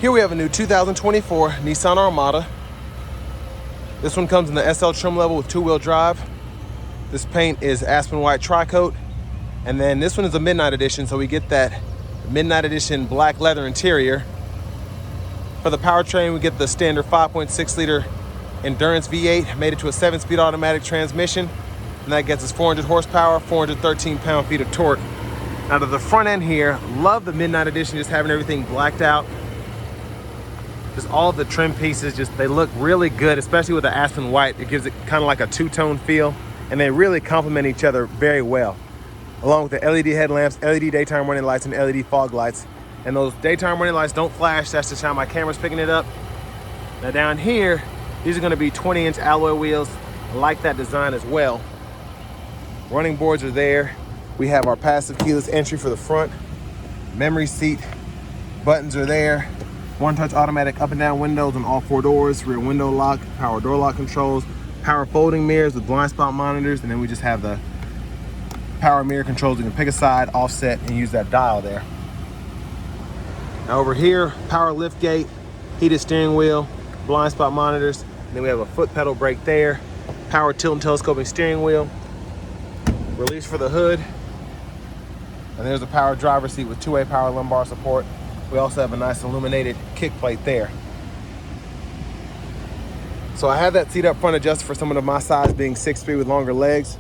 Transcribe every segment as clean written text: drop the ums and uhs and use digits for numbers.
Here we have a new 2024 Nissan Armada. This one comes in the SL trim level with two-wheel drive. This paint is Aspen White Tri-Coat. And then this one is a Midnight Edition, so we get that Midnight Edition black leather interior. For the powertrain, we get the standard 5.6 liter Endurance V8, made it to a 7-speed automatic transmission. And that gets us 400 horsepower, 413 pound-feet of torque. Now to the front end here, love the Midnight Edition, just having everything blacked out. Just all of the trim pieces, they look really good, especially with the Aspen White. It gives it kind of like a two-tone feel, and they really complement each other very well. Along with the LED headlamps, LED daytime running lights, and LED fog lights. And those daytime running lights don't flash, that's just how my camera's picking it up. Now down here, these are gonna be 20-inch alloy wheels. I like that design as well. Running boards are there. We have our passive keyless entry for the front. Memory seat, buttons are there. One-touch automatic up and down windows on all four doors, rear window lock, power door lock controls, power folding mirrors with blind spot monitors, and then we just have the power mirror controls. You can pick a side, offset, and use that dial there. Now over here, power lift gate, heated steering wheel, blind spot monitors, and then we have a foot pedal brake there, power tilt and telescoping steering wheel, release for the hood, and there's a power driver seat with two-way power lumbar support. We also have a nice illuminated kick plate there. So I have that seat up front adjusted for someone of my size, being 6'3" with longer legs.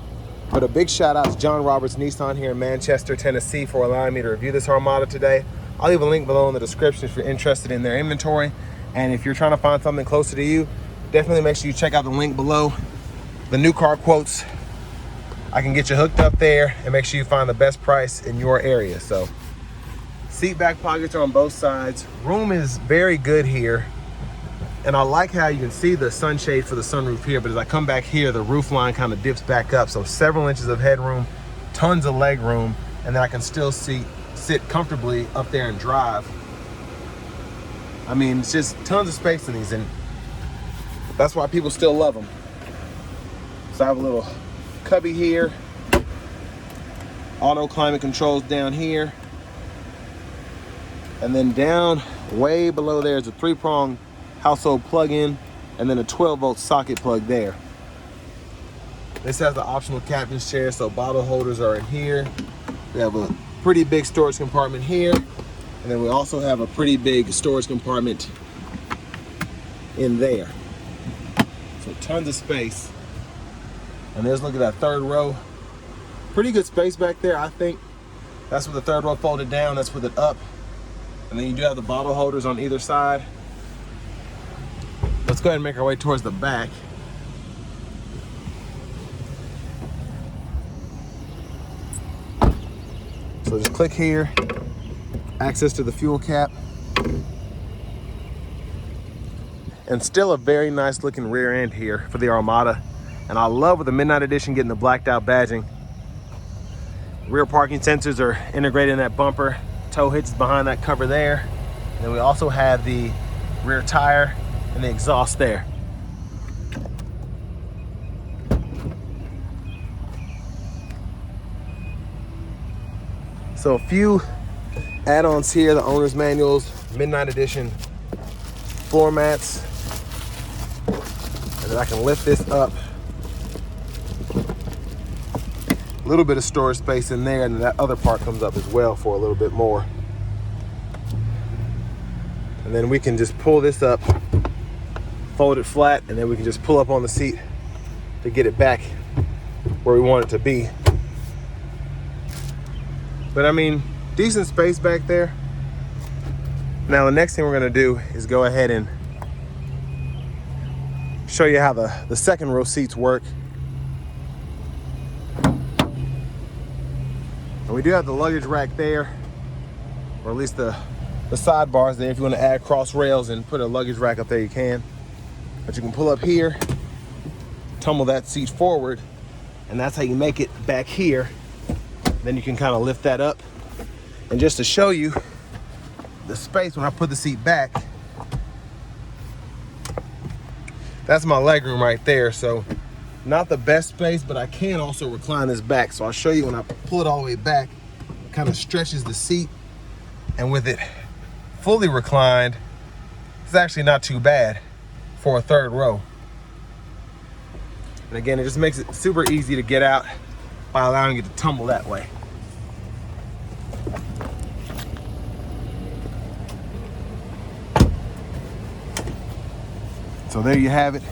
But a big shout out to John Roberts Nissan here in Manchester, Tennessee, for allowing me to review this Armada today. I'll leave a link below in the description if you're interested in their inventory. And if you're trying to find something closer to you, definitely make sure you check out the link below. The new car quotes, I can get you hooked up there and make sure you find the best price in your area. So seat back pockets are on both sides. Room is very good here. And I like how you can see the sunshade for the sunroof here, but as I come back here, the roof line kind of dips back up. So several inches of headroom, tons of leg room, and then I can still sit comfortably up there and drive. I mean, it's just tons of space in these, and that's why people still love them. So I have a little cubby here, auto climate controls down here, and then down way below there is a 3-prong household plug-in, and then a 12-volt socket plug there. This has the optional captain's chair, so bottle holders are in here. We have a pretty big storage compartment here, and then we also have a pretty big storage compartment in there. So tons of space. And there's, look at that third row. Pretty good space back there, I think. That's with the third row folded down, that's with it up. And then you do have the bottle holders on either side. Let's go ahead and make our way towards the back. So just click here, access to the fuel cap. And still a very nice looking rear end here for the Armada. And I love with the Midnight Edition getting the blacked out badging. Rear parking sensors are integrated in that bumper. Tow hitch is behind that cover there. And then we also have the rear tire and the exhaust there. So a few add-ons here, the owner's manuals, Midnight Edition floor mats. And then I can lift this up. A little bit of storage space in there, and that other part comes up as well for a little bit more. And then we can just pull this up, fold it flat, and then we can just pull up on the seat to get it back where we want it to be. But I mean, decent space back there. Now the next thing we're gonna do is go ahead and show you how the second row seats work. And we do have the luggage rack there, or at least the sidebars there. If you want to add cross rails and put a luggage rack up there, you can. But you can pull up here, tumble that seat forward, and that's how you make it back here. Then you can kind of lift that up. And just to show you the space when I put the seat back, that's my legroom right there. So not the best space, but I can also recline this back. So I'll show you when I pull it all the way back, it kind of stretches the seat, and with it fully reclined, is actually not too bad for a third row. And again, it just makes it super easy to get out by allowing it to tumble that way. So there you have it.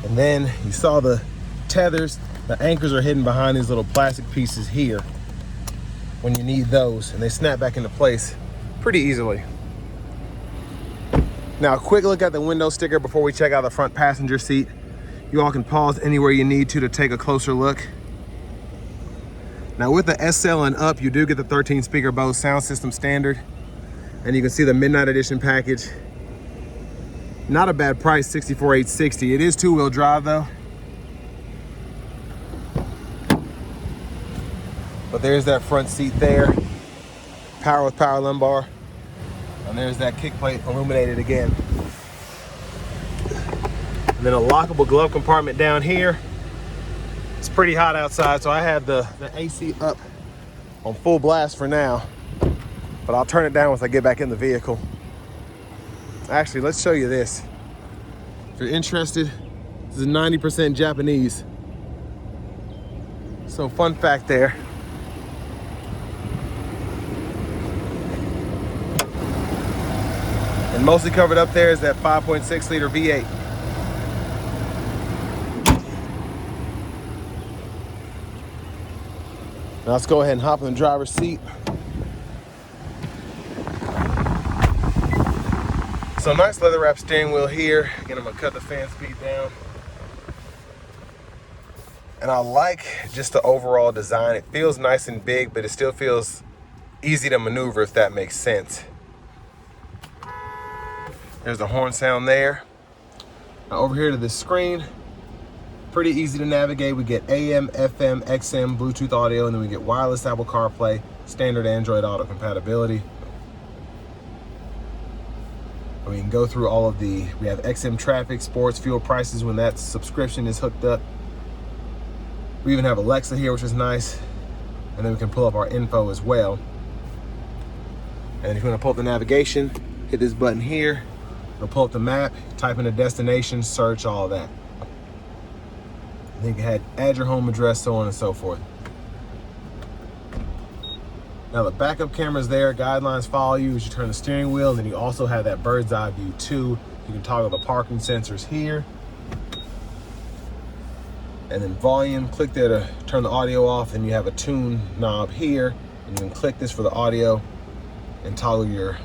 And then you saw the tethers. The anchors are hidden behind these little plastic pieces here when you need those, and they snap back into place pretty easily. Now, a quick look at the window sticker before we check out the front passenger seat. You all can pause anywhere you need to take a closer look. Now with the SL and up, you do get the 13 speaker Bose sound system standard, and you can see the Midnight Edition package. Not a bad price, $64,860. It is two-wheel drive though. But there's that front seat there. Power with power lumbar. And there's that kick plate illuminated again. And then a lockable glove compartment down here. It's pretty hot outside, so I have the AC up on full blast for now. But I'll turn it down once I get back in the vehicle. Actually, let's show you this. If you're interested, this is 90% Japanese. So fun fact there. And mostly covered up there is that 5.6 liter V8. Now let's go ahead and hop in the driver's seat. So nice leather wrap steering wheel here. Again, I'm gonna cut the fan speed down. And I like just the overall design. It feels nice and big, but it still feels easy to maneuver, if that makes sense. There's the horn sound there. Now over here to this screen, pretty easy to navigate. We get AM, FM, XM, Bluetooth audio, and then we get wireless Apple CarPlay, standard Android Auto compatibility. We can go through all of we have XM traffic, sports, fuel prices when that subscription is hooked up. We even have Alexa here, which is nice. And then we can pull up our info as well. And if you want to pull up the navigation, hit this button here. It'll pull up the map, type in a destination, search, all of that. And then you can add your home address, so on and so forth. Now the backup camera's there, guidelines follow you as you turn the steering wheel, and then you also have that bird's eye view too. You can toggle the parking sensors here. And then volume, click there to turn the audio off, and you have a tune knob here, and you can click this for the audio and toggle your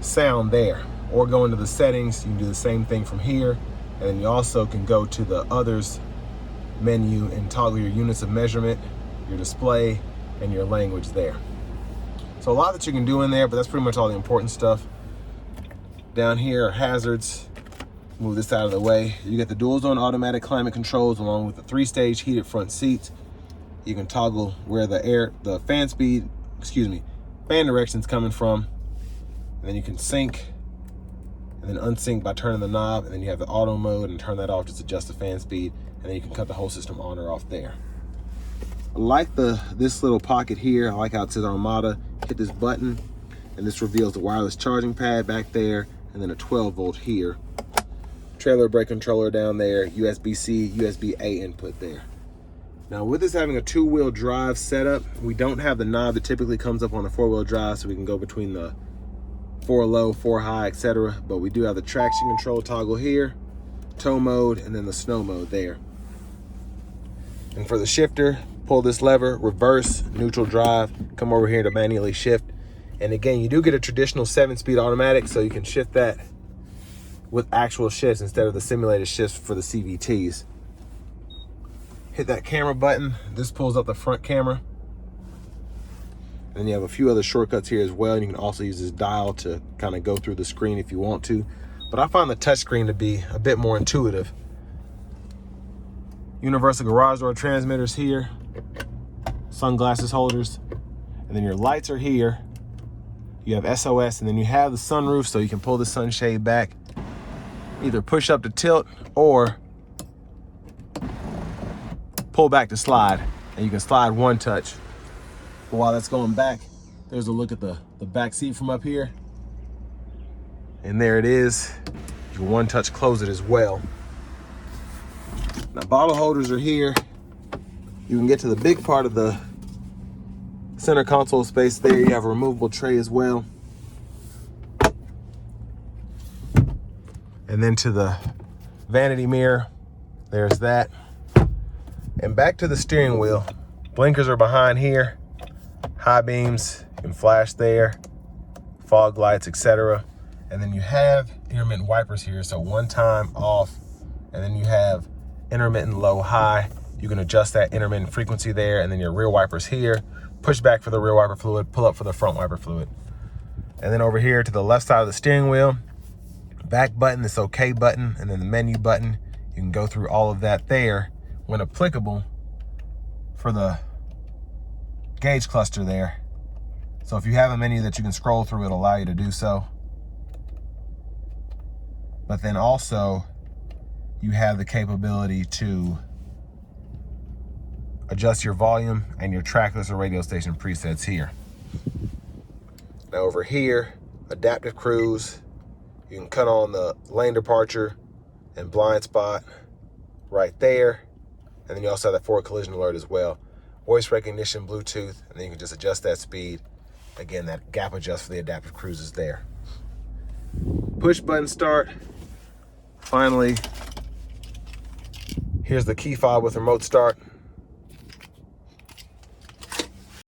sound there. Or go into the settings, you can do the same thing from here, and then you also can go to the others menu and toggle your units of measurement, your display, and your language there. So a lot that you can do in there, but that's pretty much all the important stuff. Down here are hazards. Move this out of the way. You get the dual zone automatic climate controls along with the 3-stage heated front seats. You can toggle where the fan direction's coming from. And then you can sync and then unsync by turning the knob, and then you have the auto mode, and turn that off, just adjust the fan speed, and then you can cut the whole system on or off there. I like this little pocket here. I like how it says Armada. Hit this button, and this reveals the wireless charging pad back there, and then a 12-volt here. Trailer brake controller down there, USB-C, USB-A input there. Now with this having a two-wheel drive setup, we don't have the knob that typically comes up on a four-wheel drive, so we can go between the 4 low, 4 high, etc. But we do have the traction control toggle here, tow mode, and then the snow mode there. And for the shifter, pull this lever, reverse, neutral drive, come over here to manually shift. And again, you do get a traditional 7-speed automatic, so you can shift that with actual shifts instead of the simulated shifts for the CVTs. Hit that camera button. This pulls up the front camera. And then you have a few other shortcuts here as well. And you can also use this dial to kind of go through the screen if you want to. But I find the touchscreen to be a bit more intuitive. Universal garage door transmitters here. Sunglasses holders. And then your lights are here. You have SOS, and then you have the sunroof, so you can pull the sunshade back. Either push up to tilt or pull back to slide, and you can slide one touch. But while that's going back, there's a look at the back seat from up here. And there it is. You can one touch close it as well. Now bottle holders are here. You can get to the big part of the center console space there. You have a removable tray as well. And then to the vanity mirror, there's that. And back to the steering wheel. Blinkers are behind here. High beams, you can flash there. Fog lights, etc. And then you have intermittent wipers here. So one time off, and then you have intermittent low high. You can adjust that intermittent frequency there, and then your rear wipers here. Push back for the rear wiper fluid, pull up for the front wiper fluid. And then over here to the left side of the steering wheel, back button, this OK button, and then the menu button. You can go through all of that there when applicable for the gauge cluster there. So if you have a menu that you can scroll through, it'll allow you to do so. But then also you have the capability to adjust your volume and your track list or radio station presets here. Now over here, adaptive cruise. You can cut on the lane departure and blind spot right there. And then you also have that forward collision alert as well. Voice recognition, Bluetooth, and then you can just adjust that speed. Again, that gap adjust for the adaptive cruise is there. Push button start. Finally, here's the key fob with remote start.